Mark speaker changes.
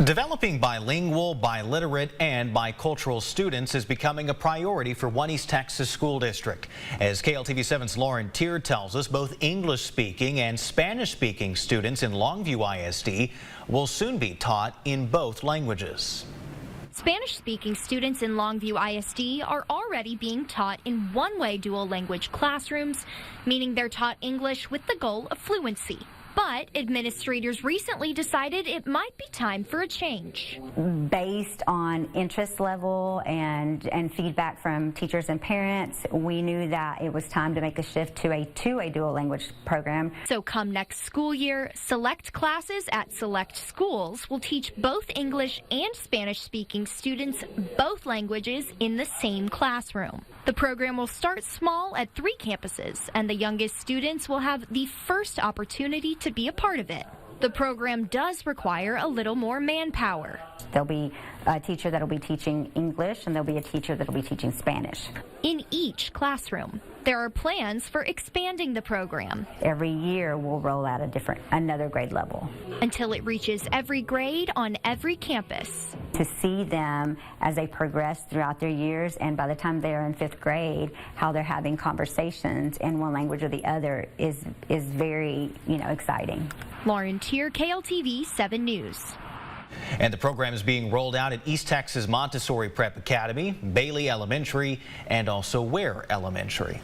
Speaker 1: Developing bilingual, biliterate, and bicultural students is becoming a priority for one East Texas school district. As KLTV7's Lauren Tier tells us, both English-speaking and Spanish-speaking students in Longview ISD will soon be taught in both languages.
Speaker 2: Spanish-speaking students in Longview ISD are already being taught in one-way dual language classrooms, meaning they're taught English with the goal of fluency. But administrators recently decided it might be time for a change.
Speaker 3: Based on interest level and feedback from teachers and parents, we knew that it was time to make a shift to a two-way dual language program.
Speaker 2: So come next school year, select classes at select schools will teach both English and Spanish-speaking students both languages in the same classroom. The program will start small at 3 campuses, and the youngest students will have the first opportunity to be a part of it. The program does require a little more manpower.
Speaker 3: There'll be a teacher that'll be teaching English, and there'll be a teacher that'll be teaching Spanish.
Speaker 2: In each classroom, there are plans for expanding the program.
Speaker 3: Every year we'll roll out another grade level.
Speaker 2: Until it reaches every grade on every campus.
Speaker 3: To see them as they progress throughout their years, and by the time they're in 5th grade, how they're having conversations in one language or the other is very, exciting.
Speaker 2: Lauren Tier, KLTV 7 News.
Speaker 1: And the program is being rolled out at East Texas Montessori Prep Academy, Bailey Elementary, and also Ware Elementary.